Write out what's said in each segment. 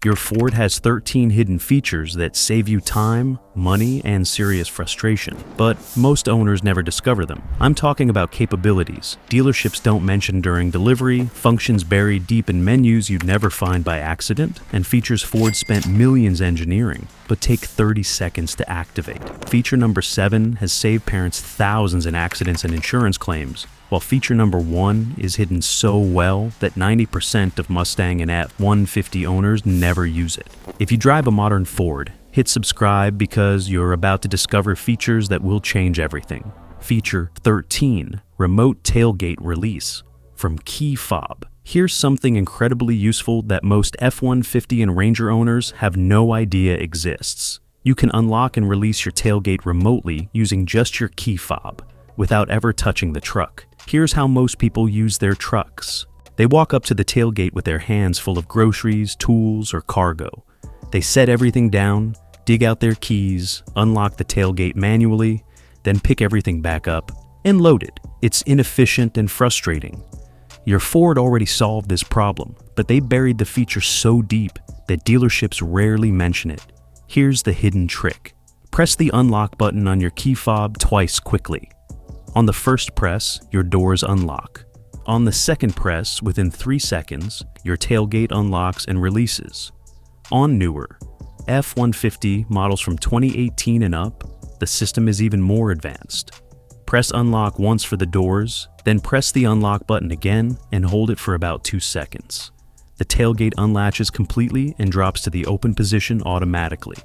Your Ford has 13 hidden features that save you time, money, and serious frustration, but most owners never discover them. I'm talking about capabilities dealerships don't mention during delivery, functions buried deep in menus you'd never find by accident, and features Ford spent millions engineering, but take 30 seconds to activate. Feature number 7 has saved parents thousands in accidents and insurance claims, while feature number 1 is hidden so well that 90% of Mustang and F-150 owners never use it. If you drive a modern Ford, hit subscribe because you're about to discover features that will change everything. Feature 13, Remote Tailgate Release from Key Fob. Here's something incredibly useful that most F-150 and Ranger owners have no idea exists. You can unlock and release your tailgate remotely using just your key fob, without ever touching the truck. Here's how most people use their trucks. They walk up to the tailgate with their hands full of groceries, tools, or cargo. They set everything down, dig out their keys, unlock the tailgate manually, then pick everything back up and load it. It's inefficient and frustrating. Your Ford already solved this problem, but they buried the feature so deep that dealerships rarely mention it. Here's the hidden trick. Press the unlock button on your key fob twice quickly. On the first press, your doors unlock. On the second press, within 3 seconds, your tailgate unlocks and releases. On newer F-150 models from 2018 and up, the system is even more advanced. Press unlock once for the doors, then press the unlock button again and hold it for about 2 seconds. The tailgate unlatches completely and drops to the open position automatically.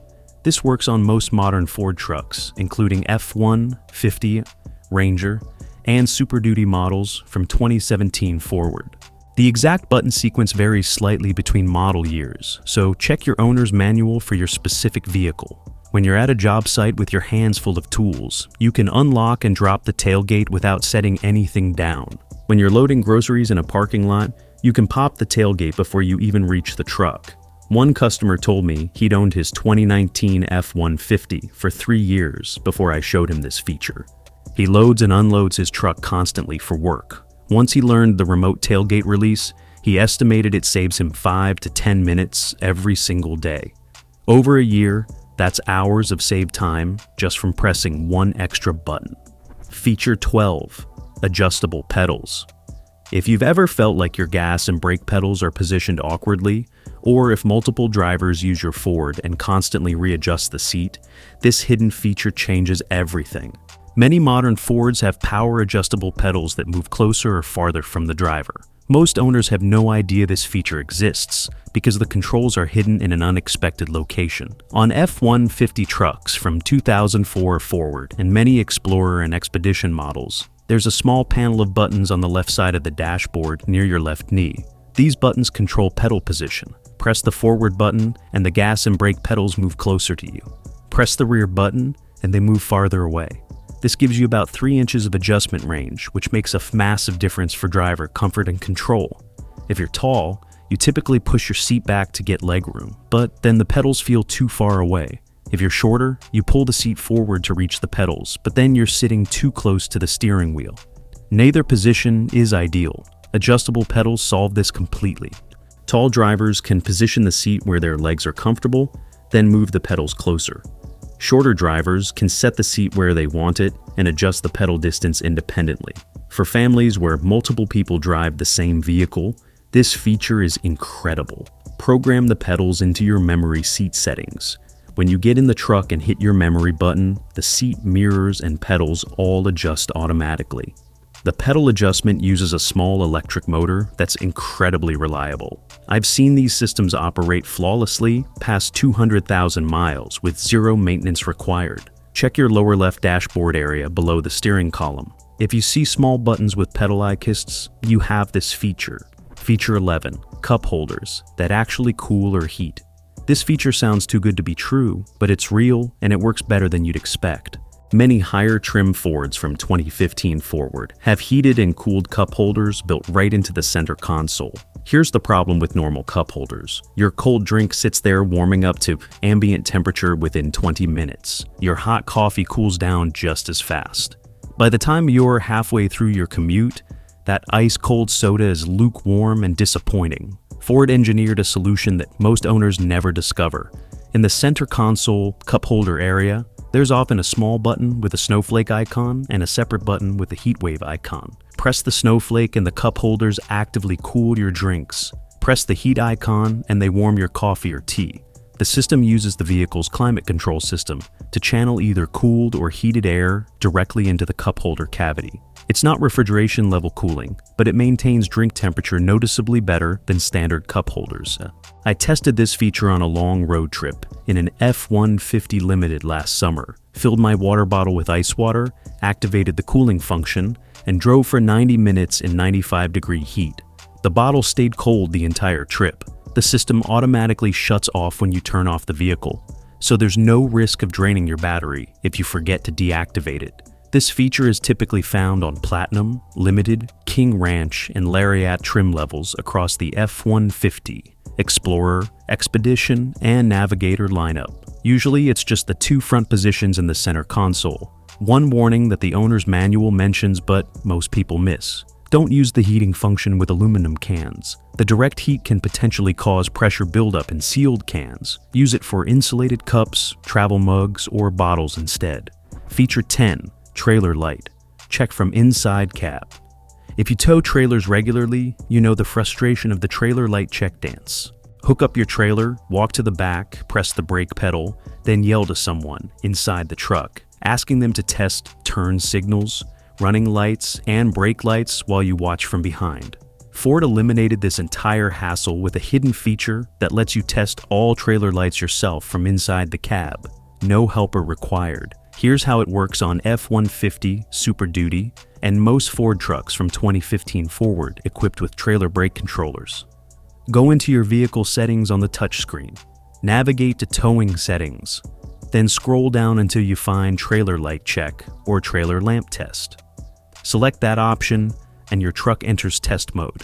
This works on most modern Ford trucks, including F-150, Ranger, and Super Duty models from 2017 forward. The exact button sequence varies slightly between model years, so check your owner's manual for your specific vehicle. When you're at a job site with your hands full of tools, you can unlock and drop the tailgate without setting anything down. When you're loading groceries in a parking lot, you can pop the tailgate before you even reach the truck. One customer told me he'd owned his 2019 F-150 for 3 years before I showed him this feature. He loads and unloads his truck constantly for work. Once he learned the remote tailgate release, he estimated it saves him 5 to 10 minutes every single day. Over a year, that's hours of saved time just from pressing one extra button. Feature 12, Adjustable Pedals. If you've ever felt like your gas and brake pedals are positioned awkwardly, or if multiple drivers use your Ford and constantly readjust the seat, this hidden feature changes everything. Many modern Fords have power-adjustable pedals that move closer or farther from the driver. Most owners have no idea this feature exists because the controls are hidden in an unexpected location. On F-150 trucks from 2004 forward and many Explorer and Expedition models, there's a small panel of buttons on the left side of the dashboard near your left knee. These buttons control pedal position. Press the forward button and the gas and brake pedals move closer to you. Press the rear button and they move farther away. This gives you about 3 inches of adjustment range, which makes a massive difference for driver comfort and control. If you're tall, you typically push your seat back to get legroom, but then the pedals feel too far away. If you're shorter, you pull the seat forward to reach the pedals, but then you're sitting too close to the steering wheel. Neither position is ideal. Adjustable pedals solve this completely. Tall drivers can position the seat where their legs are comfortable, then move the pedals closer. Shorter drivers can set the seat where they want it and adjust the pedal distance independently. For families where multiple people drive the same vehicle, this feature is incredible. Program the pedals into your memory seat settings. When you get in the truck and hit your memory button, the seat, mirrors, and pedals all adjust automatically. The pedal adjustment uses a small electric motor that's incredibly reliable. I've seen these systems operate flawlessly past 200,000 miles with zero maintenance required. Check your lower left dashboard area below the steering column. If you see small buttons with pedal eye-kists, you have this feature. Feature 11, Cup Holders that actually cool or heat. This feature sounds too good to be true, but it's real and it works better than you'd expect. Many higher trim Fords from 2015 forward have heated and cooled cup holders built right into the center console. Here's the problem with normal cup holders. Your cold drink sits there warming up to ambient temperature within 20 minutes. Your hot coffee cools down just as fast. By the time you're halfway through your commute, that ice-cold soda is lukewarm and disappointing. Ford engineered a solution that most owners never discover. In the center console cup holder area, there's often a small button with a snowflake icon and a separate button with a heat wave icon. Press the snowflake and the cup holders actively cool your drinks. Press the heat icon and they warm your coffee or tea. The system uses the vehicle's climate control system to channel either cooled or heated air directly into the cup holder cavity. It's not refrigeration level cooling, but it maintains drink temperature noticeably better than standard cup holders. I tested this feature on a long road trip in an F-150 Limited last summer, filled my water bottle with ice water, activated the cooling function, and drove for 90 minutes in 95-degree heat. The bottle stayed cold the entire trip. The system automatically shuts off when you turn off the vehicle, so there's no risk of draining your battery if you forget to deactivate it. This feature is typically found on Platinum, Limited, King Ranch, and Lariat trim levels across the F-150, Explorer, Expedition, and Navigator lineup. Usually it's just the two front positions in the center console. One warning that the owner's manual mentions but most people miss. Don't use the heating function with aluminum cans. The direct heat can potentially cause pressure buildup in sealed cans. Use it for insulated cups, travel mugs, or bottles instead. Feature 10. Trailer light. Check from inside cab. If you tow trailers regularly, you know the frustration of the trailer light check dance. Hook up your trailer, walk to the back, press the brake pedal, then yell to someone inside the truck, asking them to test turn signals, running lights, and brake lights while you watch from behind. Ford eliminated this entire hassle with a hidden feature that lets you test all trailer lights yourself from inside the cab. No helper required. Here's how it works on F-150, Super Duty, and most Ford trucks from 2015 forward equipped with trailer brake controllers. Go into your vehicle settings on the touchscreen. Navigate to towing settings. Then scroll down until you find trailer light check or trailer lamp test. Select that option and your truck enters test mode.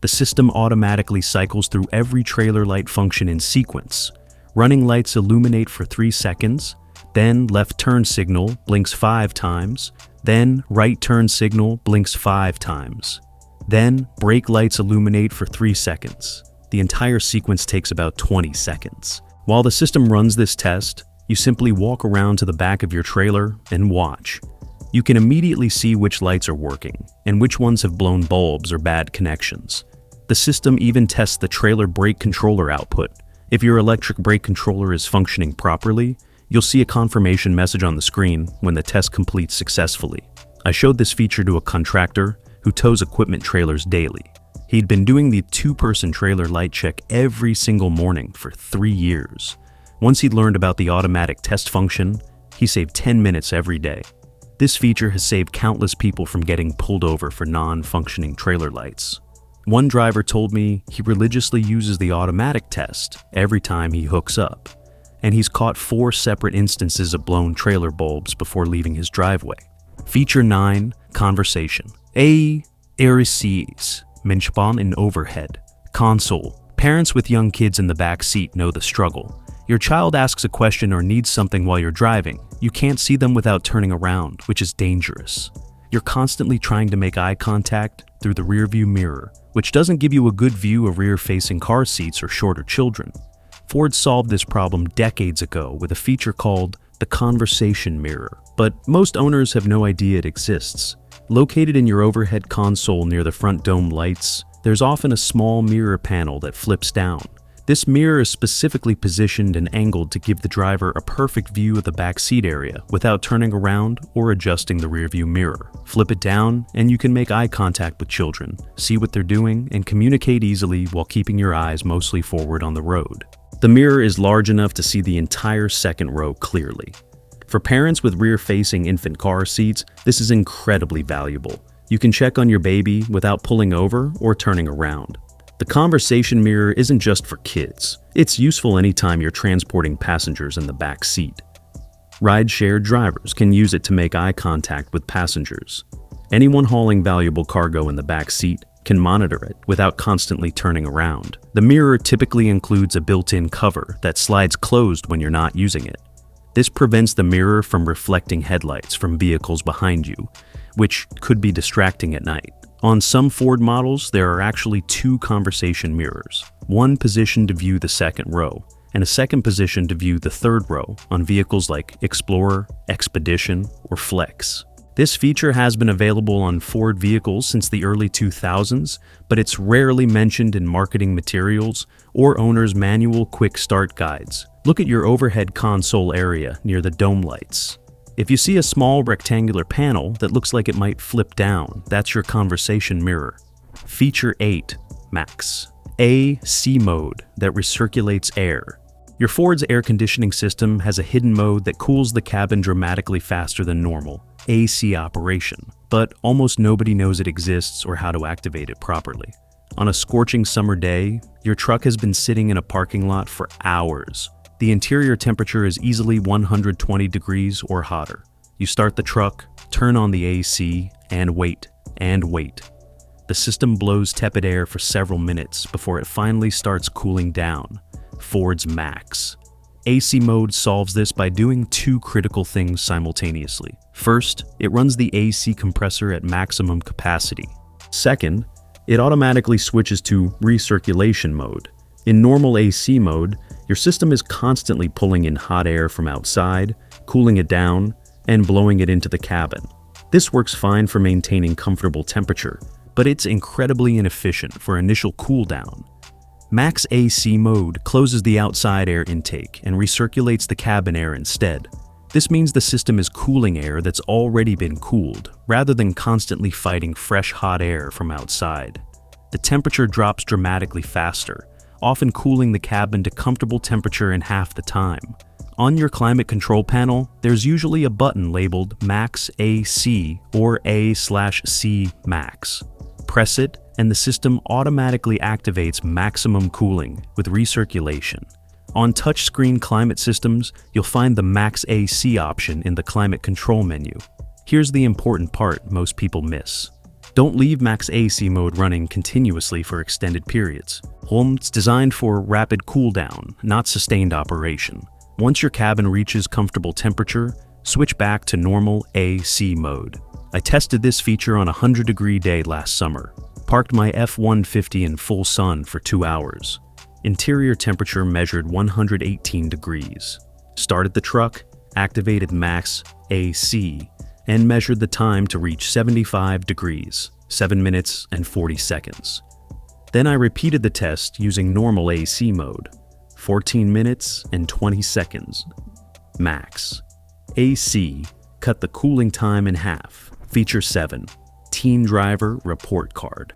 The system automatically cycles through every trailer light function in sequence. Running lights illuminate for 3 seconds, then left turn signal blinks 5 times, then right turn signal blinks 5 times. Then brake lights illuminate for 3 seconds. The entire sequence takes about 20 seconds. While the system runs this test, you simply walk around to the back of your trailer and watch. You can immediately see which lights are working and which ones have blown bulbs or bad connections. The system even tests the trailer brake controller output. If your electric brake controller is functioning properly, you'll see a confirmation message on the screen when the test completes successfully. I showed this feature to a contractor who tows equipment trailers daily. He'd been doing the 2-person trailer light check every single morning for 3 years. Once he'd learned about the automatic test function, he saved 10 minutes every day. This feature has saved countless people from getting pulled over for non-functioning trailer lights. One driver told me he religiously uses the automatic test every time he hooks up, and he's caught 4 separate instances of blown trailer bulbs before leaving his driveway. Feature 9. Conversation. Arices, Menschbahn in overhead. Console. Parents with young kids in the back seat know the struggle. Your child asks a question or needs something while you're driving. You can't see them without turning around, which is dangerous. You're constantly trying to make eye contact through the rearview mirror, which doesn't give you a good view of rear-facing car seats or shorter children. Ford solved this problem decades ago with a feature called the conversation mirror, but most owners have no idea it exists. Located in your overhead console near the front dome lights, there's often a small mirror panel that flips down. This mirror is specifically positioned and angled to give the driver a perfect view of the back seat area without turning around or adjusting the rearview mirror. Flip it down and you can make eye contact with children, see what they're doing, and communicate easily while keeping your eyes mostly forward on the road. The mirror is large enough to see the entire second row clearly. For parents with rear-facing infant car seats, this is incredibly valuable. You can check on your baby without pulling over or turning around. The conversation mirror isn't just for kids. It's useful anytime you're transporting passengers in the back seat. Ride-share drivers can use it to make eye contact with passengers. Anyone hauling valuable cargo in the back seat can monitor it without constantly turning around. The mirror typically includes a built-in cover that slides closed when you're not using it. This prevents the mirror from reflecting headlights from vehicles behind you, which could be distracting at night. On some Ford models, there are actually two conversation mirrors, one positioned to view the second row, and a second position to view the third row on vehicles like Explorer, Expedition, or Flex. This feature has been available on Ford vehicles since the early 2000s, but it's rarely mentioned in marketing materials or owners' manual quick start guides. Look at your overhead console area near the dome lights. If you see a small rectangular panel that looks like it might flip down, that's your conversation mirror. Feature 8, Max. AC mode that recirculates air. Your Ford's air conditioning system has a hidden mode that cools the cabin dramatically faster than normal, AC operation, but almost nobody knows it exists or how to activate it properly. On a scorching summer day, your truck has been sitting in a parking lot for hours. The interior temperature is easily 120 degrees or hotter. You start the truck, turn on the AC, and wait, and wait. The system blows tepid air for several minutes before it finally starts cooling down. Ford's Max. AC mode solves this by doing two critical things simultaneously. First, it runs the AC compressor at maximum capacity. Second, it automatically switches to recirculation mode. In normal AC mode, your system is constantly pulling in hot air from outside, cooling it down, and blowing it into the cabin. This works fine for maintaining comfortable temperature, but it's incredibly inefficient for initial cool down. Max AC mode closes the outside air intake and recirculates the cabin air instead. This means the system is cooling air that's already been cooled, rather than constantly fighting fresh hot air from outside. The temperature drops dramatically faster, often cooling the cabin to comfortable temperature in half the time. On your climate control panel, there's usually a button labeled Max AC or A/C Max. Press it, and the system automatically activates maximum cooling with recirculation. On touchscreen climate systems, you'll find the Max AC option in the climate control menu. Here's the important part most people miss. Don't leave Max AC mode running continuously for extended periods. It's designed for rapid cool down, not sustained operation. Once your cabin reaches comfortable temperature, switch back to normal AC mode. I tested this feature on a 100-degree day last summer. Parked my F-150 in full sun for 2 hours. Interior temperature measured 118 degrees. Started the truck, activated Max AC, and measured the time to reach 75 degrees, 7 minutes and 40 seconds. Then I repeated the test using normal AC mode, 14 minutes and 20 seconds. Max AC cut the cooling time in half. Feature 7, Teen Driver Report Card.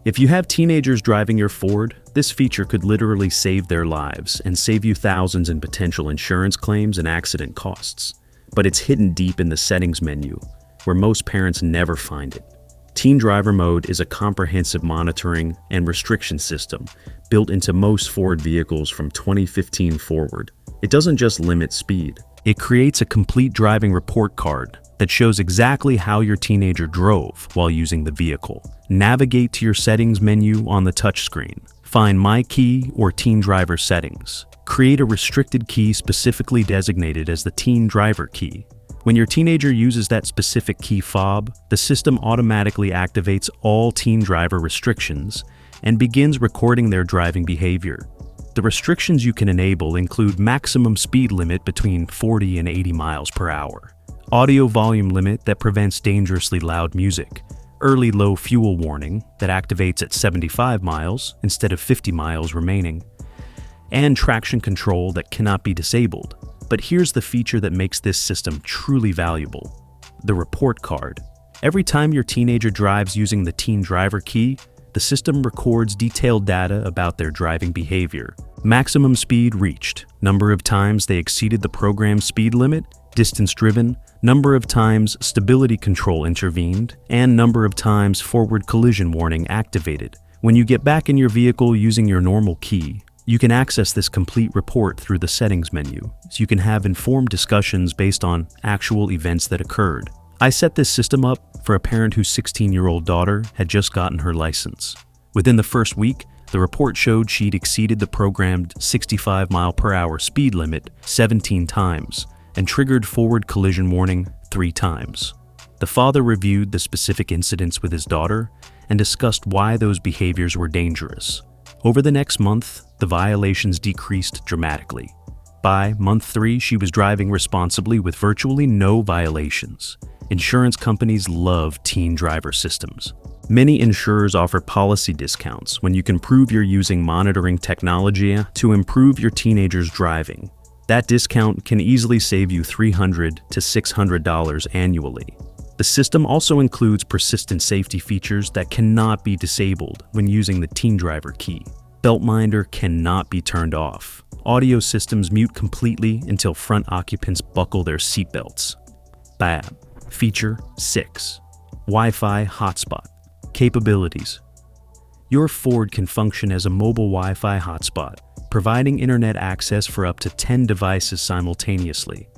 If you have teenagers driving your Ford, this feature could literally save their lives and save you thousands in potential insurance claims and accident costs. But it's hidden deep in the settings menu, where most parents never find it. Teen Driver Mode is a comprehensive monitoring and restriction system built into most Ford vehicles from 2015 forward. It doesn't just limit speed. It creates a complete driving report card that shows exactly how your teenager drove while using the vehicle. Navigate to your settings menu on the touchscreen. Find My Key or Teen Driver Settings. Create a restricted key specifically designated as the Teen Driver Key. When your teenager uses that specific key fob, the system automatically activates all Teen Driver restrictions and begins recording their driving behavior. The restrictions you can enable include maximum speed limit between 40 and 80 miles per hour, audio volume limit that prevents dangerously loud music, early low fuel warning that activates at 75 miles instead of 50 miles remaining, and traction control that cannot be disabled. But here's the feature that makes this system truly valuable: the report card. Every time your teenager drives using the Teen Driver Key, the system records detailed data about their driving behavior. Maximum speed reached, number of times they exceeded the programmed speed limit, distance driven, number of times stability control intervened, and number of times forward collision warning activated. When you get back in your vehicle using your normal key, you can access this complete report through the settings menu, so you can have informed discussions based on actual events that occurred. I set this system up for a parent whose 16-year-old daughter had just gotten her license. Within the first week, the report showed she'd exceeded the programmed 65 mile per hour speed limit 17 times and triggered forward collision warning 3 times. The father reviewed the specific incidents with his daughter and discussed why those behaviors were dangerous. Over the next month, the violations decreased dramatically. By month 3, she was driving responsibly with virtually no violations. Insurance companies love teen driver systems. Many insurers offer policy discounts when you can prove you're using monitoring technology to improve your teenager's driving. That discount can easily save you $300 to $600 annually. The system also includes persistent safety features that cannot be disabled when using the teen driver key. Belt minder cannot be turned off. Audio systems mute completely until front occupants buckle their seatbelts. BAB. Feature 6. Wi-Fi hotspot. Capabilities. Your Ford can function as a mobile Wi-Fi hotspot, providing internet access for up to 10 devices simultaneously.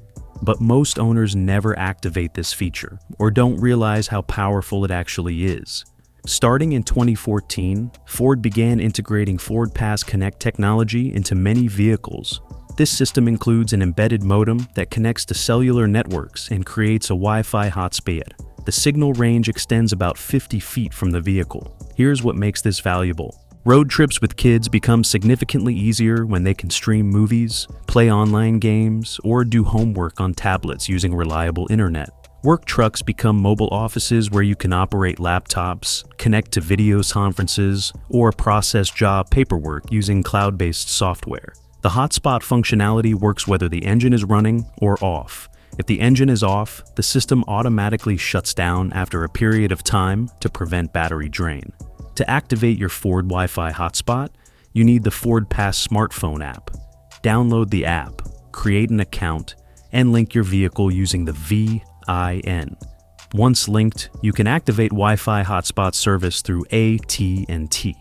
But most owners never activate this feature or don't realize how powerful it actually is. Starting in 2014, Ford began integrating FordPass Connect technology into many vehicles. This system includes an embedded modem that connects to cellular networks and creates a Wi-Fi hotspot. The signal range extends about 50 feet from the vehicle. Here's what makes this valuable. Road trips with kids become significantly easier when they can stream movies, play online games, or do homework on tablets using reliable internet. Work trucks become mobile offices where you can operate laptops, connect to video conferences, or process job paperwork using cloud-based software. The hotspot functionality works whether the engine is running or off. If the engine is off, the system automatically shuts down after a period of time to prevent battery drain. To activate your Ford Wi-Fi hotspot, you need the FordPass smartphone app. Download the app, create an account, and link your vehicle using the VIN. Once linked, you can activate Wi-Fi hotspot service through AT&T.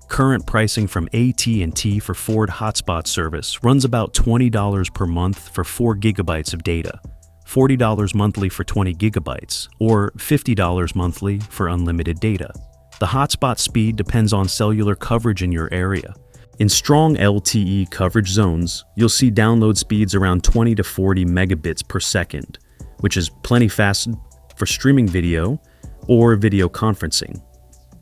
Current pricing from AT&T for Ford hotspot service runs about $20 per month for 4 gigabytes of data, $40 monthly for 20 gigabytes, or $50 monthly for unlimited data. The hotspot speed depends on cellular coverage in your area. In strong LTE coverage zones, you'll see download speeds around 20 to 40 megabits per second, which is plenty fast for streaming video or video conferencing.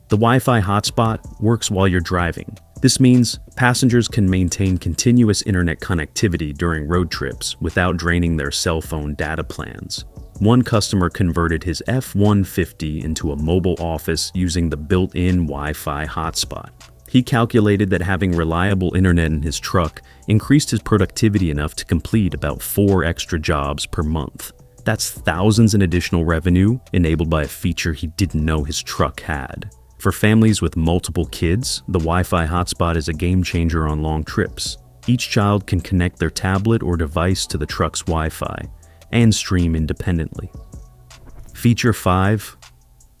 The Wi-Fi hotspot works while you're driving. This means passengers can maintain continuous internet connectivity during road trips without draining their cell phone data plans. One customer converted his F-150 into a mobile office using the built-in Wi-Fi hotspot. He calculated that having reliable internet in his truck increased his productivity enough to complete about 4 extra jobs per month. That's thousands in additional revenue enabled by a feature he didn't know his truck had. For families with multiple kids, the Wi-Fi hotspot is a game changer on long trips. Each child can connect their tablet or device to the truck's Wi-Fi and stream independently. Feature 5.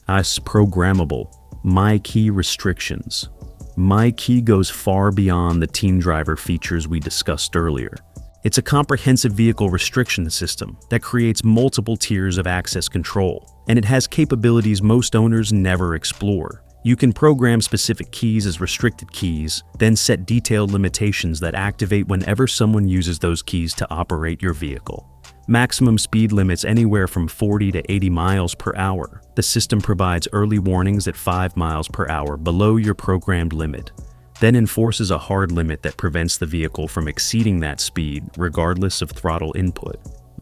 Programmable. MyKey restrictions. MyKey goes far beyond the teen driver features we discussed earlier. It's a comprehensive vehicle restriction system that creates multiple tiers of access control, and it has capabilities most owners never explore. You can program specific keys as restricted keys, then set detailed limitations that activate whenever someone uses those keys to operate your vehicle. Maximum speed limits anywhere from 40 to 80 miles per hour. The system provides early warnings at 5 miles per hour below your programmed limit, then enforces a hard limit that prevents the vehicle from exceeding that speed regardless of throttle input.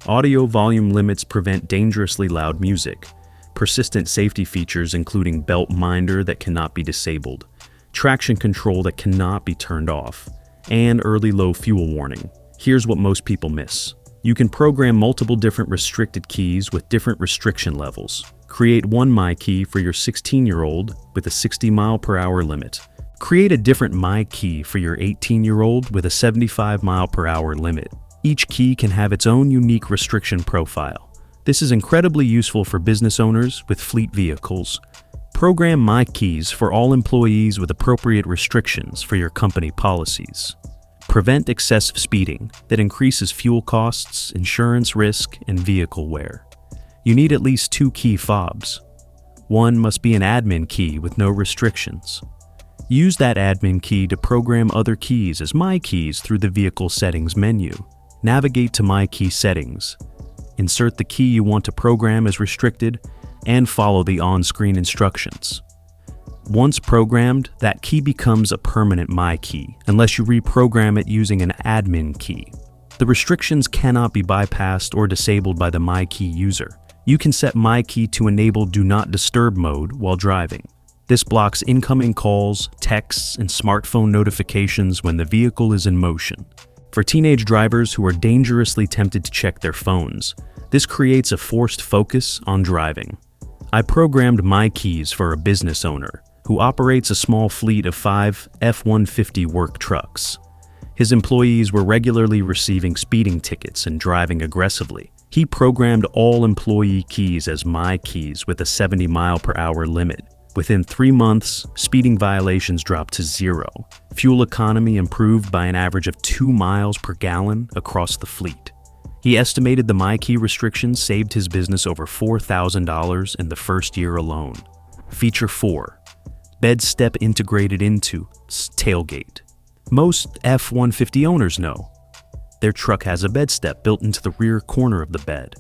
Audio volume limits prevent dangerously loud music. Persistent safety features including belt minder that cannot be disabled, traction control that cannot be turned off, and early low fuel warning. Here's what most people miss. You can program multiple different restricted keys with different restriction levels. Create one MyKey for your 16-year-old with a 60 mile per hour limit. Create a different MyKey for your 18-year-old with a 75 mile per hour limit. Each key can have its own unique restriction profile. This is incredibly useful for business owners with fleet vehicles. Program MyKeys for all employees with appropriate restrictions for your company policies. Prevent excessive speeding that increases fuel costs, insurance risk, and vehicle wear. You need at least 2 key fobs. One must be an admin key with no restrictions. Use that admin key to program other keys as MyKeys through the Vehicle Settings menu. Navigate to MyKey Settings. Insert the key you want to program as restricted, and follow the on-screen instructions. Once programmed, that key becomes a permanent My Key, unless you reprogram it using an admin key. The restrictions cannot be bypassed or disabled by the My Key user. You can set My Key to enable Do Not Disturb mode while driving. This blocks incoming calls, texts, and smartphone notifications when the vehicle is in motion. For teenage drivers who are dangerously tempted to check their phones, this creates a forced focus on driving. I programmed My Keys for a business owner who operates a small fleet of 5 F-150 work trucks. His employees were regularly receiving speeding tickets and driving aggressively. He programmed all employee keys as My Keys with a 70-mile-per-hour limit. Within 3 months, speeding violations dropped to 0. Fuel economy improved by an average of 2 miles per gallon across the fleet. He estimated the My Key restrictions saved his business over $4,000 in the first year alone. Feature 4. Bed step integrated into tailgate. Most F-150 owners know their truck has a bed step built into the rear corner of the bed,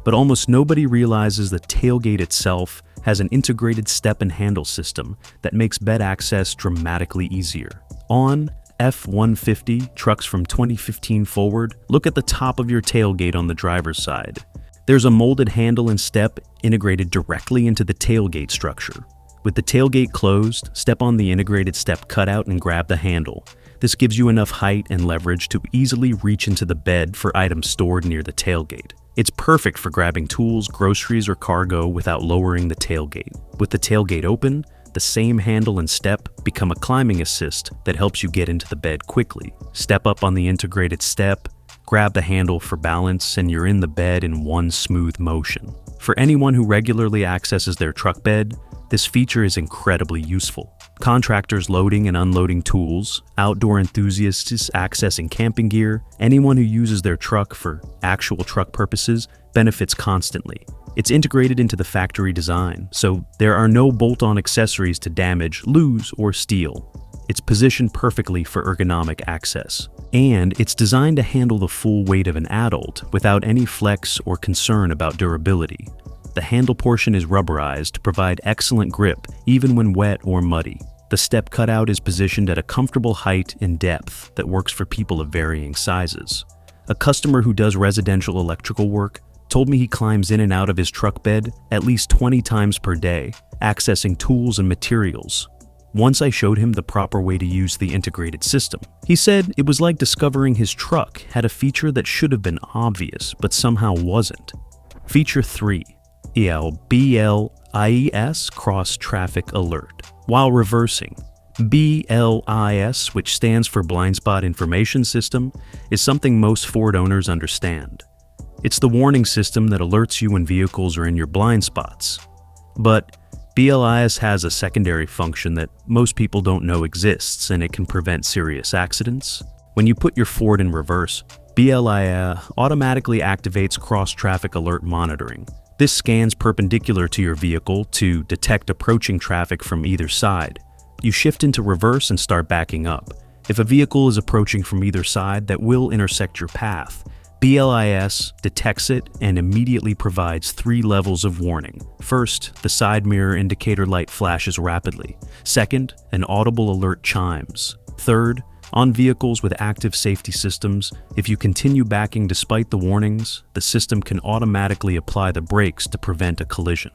but almost nobody realizes the tailgate itself has an integrated step and handle system that makes bed access dramatically easier. On F-150 trucks from 2015 forward, look at the top of your tailgate on the driver's side. There's a molded handle and step integrated directly into the tailgate structure. With the tailgate closed, step on the integrated step cutout and grab the handle. This gives you enough height and leverage to easily reach into the bed for items stored near the tailgate. It's perfect for grabbing tools, groceries, or cargo without lowering the tailgate. With the tailgate open, the same handle and step become a climbing assist that helps you get into the bed quickly. Step up on the integrated step, grab the handle for balance, and you're in the bed in one smooth motion. For anyone who regularly accesses their truck bed, this feature is incredibly useful. Contractors loading and unloading tools, outdoor enthusiasts accessing camping gear, anyone who uses their truck for actual truck purposes benefits constantly. It's integrated into the factory design, so there are no bolt-on accessories to damage, lose, or steal. It's positioned perfectly for ergonomic access. And it's designed to handle the full weight of an adult without any flex or concern about durability. The handle portion is rubberized to provide excellent grip even when wet or muddy. The step cutout is positioned at a comfortable height and depth that works for people of varying sizes. A customer who does residential electrical work told me he climbs in and out of his truck bed at least 20 times per day, accessing tools and materials. Once I showed him the proper way to use the integrated system, he said it was like discovering his truck had a feature that should have been obvious but somehow wasn't. Feature 3. BLIS Cross Traffic Alert. While reversing, BLIS, which stands for Blind Spot Information System, is something most Ford owners understand. It's the warning system that alerts you when vehicles are in your blind spots. But BLIS has a secondary function that most people don't know exists, and it can prevent serious accidents. When you put your Ford in reverse, BLIS automatically activates cross-traffic alert monitoring. This scans perpendicular to your vehicle to detect approaching traffic from either side. You shift into reverse and start backing up. If a vehicle is approaching from either side that will intersect your path, BLIS detects it and immediately provides 3 levels of warning. First, the side mirror indicator light flashes rapidly. Second, an audible alert chimes. Third, on vehicles with active safety systems, if you continue backing despite the warnings, the system can automatically apply the brakes to prevent a collision.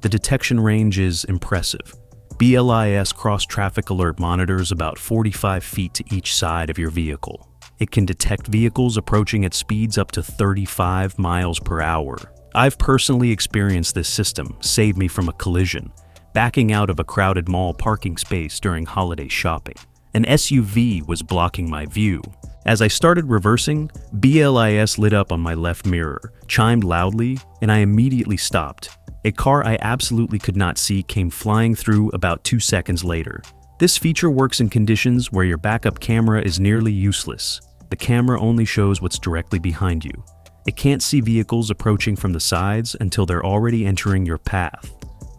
The detection range is impressive. BLIS cross-traffic alert monitors about 45 feet to each side of your vehicle. It can detect vehicles approaching at speeds up to 35 miles per hour. I've personally experienced this system save me from a collision, backing out of a crowded mall parking space during holiday shopping. An SUV was blocking my view. As I started reversing, BLIS lit up on my left mirror, chimed loudly, and I immediately stopped. A car I absolutely could not see came flying through about 2 seconds later. This feature works in conditions where your backup camera is nearly useless. The camera only shows what's directly behind you. It can't see vehicles approaching from the sides until they're already entering your path.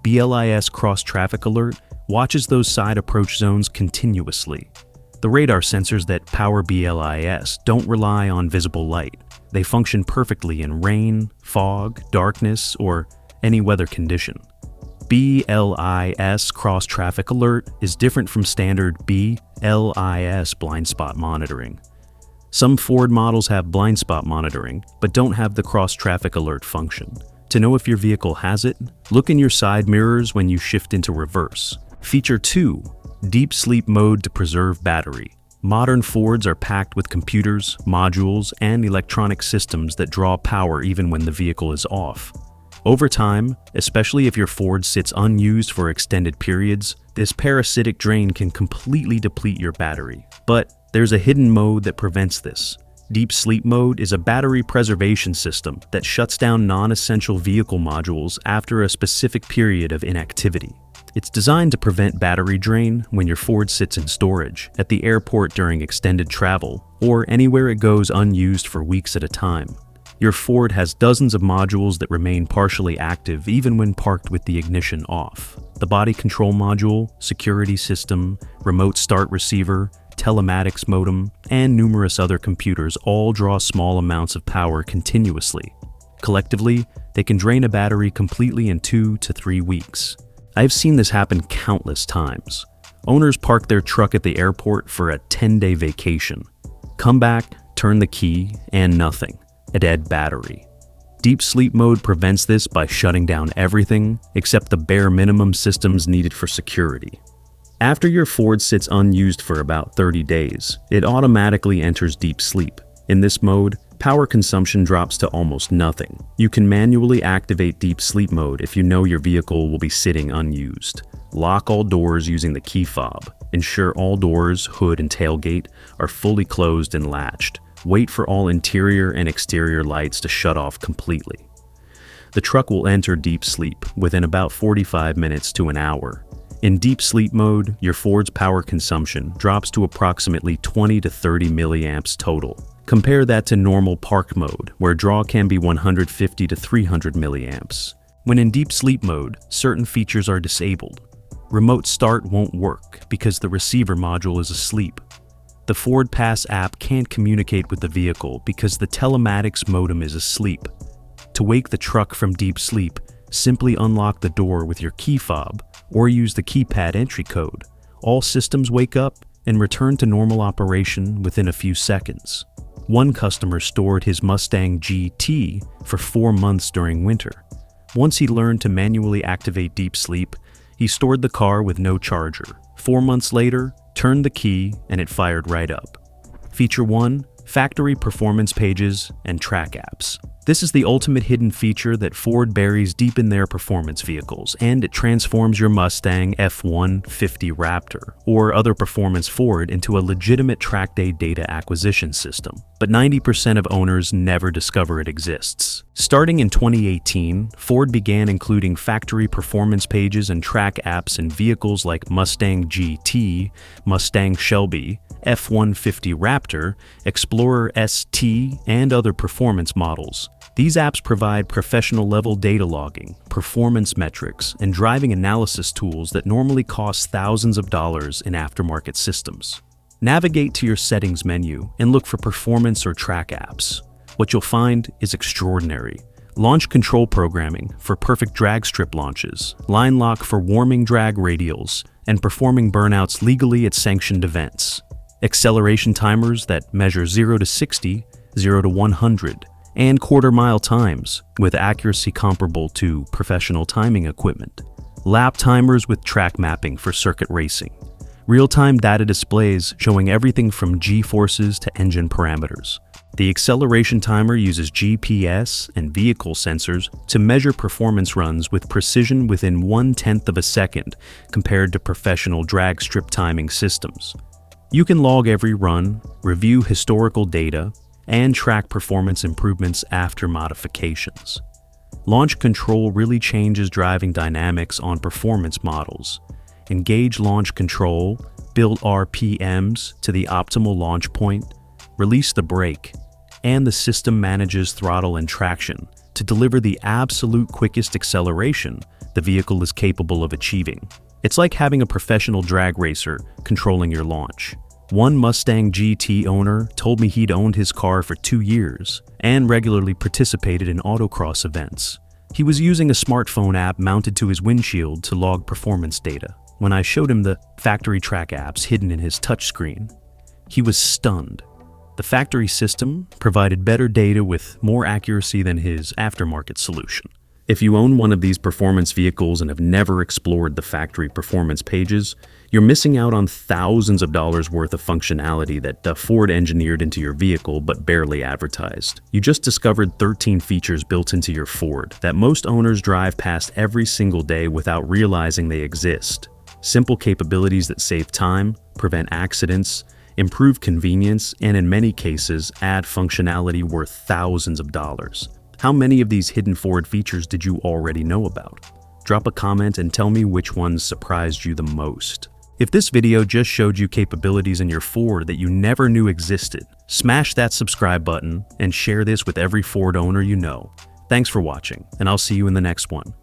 BLIS cross-traffic alert watches those side approach zones continuously. The radar sensors that power BLIS don't rely on visible light. They function perfectly in rain, fog, darkness, or any weather condition. BLIS cross traffic alert is different from standard BLIS blind spot monitoring. Some Ford models have blind spot monitoring, but don't have the cross traffic alert function. To know if your vehicle has it, look in your side mirrors when you shift into reverse. Feature 2. Deep sleep mode to preserve battery. Modern Fords are packed with computers, modules, and electronic systems that draw power even when the vehicle is off. Over time, especially if your Ford sits unused for extended periods, this parasitic drain can completely deplete your battery. But there's a hidden mode that prevents this. Deep Sleep Mode is a battery preservation system that shuts down non-essential vehicle modules after a specific period of inactivity. It's designed to prevent battery drain when your Ford sits in storage, at the airport during extended travel, or anywhere it goes unused for weeks at a time. Your Ford has dozens of modules that remain partially active even when parked with the ignition off. The body control module, security system, remote start receiver, telematics modem, and numerous other computers all draw small amounts of power continuously. Collectively, they can drain a battery completely in 2 to 3 weeks. I've seen this happen countless times. Owners park their truck at the airport for a 10-day vacation. Come back, turn the key, and nothing. A dead battery. Deep Sleep Mode prevents this by shutting down everything except the bare minimum systems needed for security. After your Ford sits unused for about 30 days, it automatically enters deep sleep. In this mode, power consumption drops to almost nothing. You can manually activate Deep Sleep Mode if you know your vehicle will be sitting unused. Lock all doors using the key fob. Ensure all doors, hood, and tailgate are fully closed and latched. Wait for all interior and exterior lights to shut off completely. The truck will enter deep sleep within about 45 minutes to an hour. In deep sleep mode, your Ford's power consumption drops to approximately 20 to 30 milliamps total. Compare that to normal park mode, where draw can be 150 to 300 milliamps. When in deep sleep mode, certain features are disabled. Remote start won't work because the receiver module is asleep. The Ford Pass app can't communicate with the vehicle because the telematics modem is asleep. To wake the truck from deep sleep, simply unlock the door with your key fob or use the keypad entry code. All systems wake up and return to normal operation within a few seconds. One customer stored his Mustang GT for 4 months during winter. Once he learned to manually activate deep sleep, he stored the car with no charger. 4 months later, turned the key and it fired right up. Feature 1. Factory performance pages and track apps. This is the ultimate hidden feature that Ford buries deep in their performance vehicles, and it transforms your Mustang F-150 Raptor or other performance Ford into a legitimate track day data acquisition system. But 90% of owners never discover it exists. Starting in 2018, Ford began including factory performance pages and track apps in vehicles like Mustang GT, Mustang Shelby, F-150 Raptor, Explorer ST, and other performance models. These apps provide professional-level data logging, performance metrics, and driving analysis tools that normally cost thousands of dollars in aftermarket systems. Navigate to your settings menu and look for performance or track apps. What you'll find is extraordinary. Launch control programming for perfect drag strip launches, line lock for warming drag radials, and performing burnouts legally at sanctioned events. Acceleration timers that measure 0 to 60, 0 to 100, and quarter-mile times with accuracy comparable to professional timing equipment. Lap timers with track mapping for circuit racing. Real-time data displays showing everything from G-forces to engine parameters. The acceleration timer uses GPS and vehicle sensors to measure performance runs with precision within 1/10 of a second compared to professional drag strip timing systems. You can log every run, review historical data, and track performance improvements after modifications. Launch control really changes driving dynamics on performance models. Engage launch control, build RPMs to the optimal launch point, release the brake, and the system manages throttle and traction to deliver the absolute quickest acceleration the vehicle is capable of achieving. It's like having a professional drag racer controlling your launch. One Mustang GT owner told me he'd owned his car for 2 years and regularly participated in autocross events. He was using a smartphone app mounted to his windshield to log performance data. When I showed him the factory track apps hidden in his touchscreen, he was stunned. The factory system provided better data with more accuracy than his aftermarket solution. If you own one of these performance vehicles and have never explored the factory performance pages, you're missing out on thousands of dollars worth of functionality that Ford engineered into your vehicle but barely advertised. You just discovered 13 features built into your Ford that most owners drive past every single day without realizing they exist. Simple capabilities that save time, prevent accidents, improve convenience, and in many cases, add functionality worth thousands of dollars. How many of these hidden Ford features did you already know about? Drop a comment and tell me which ones surprised you the most. If this video just showed you capabilities in your Ford that you never knew existed, smash that subscribe button and share this with every Ford owner you know. Thanks for watching, and I'll see you in the next one.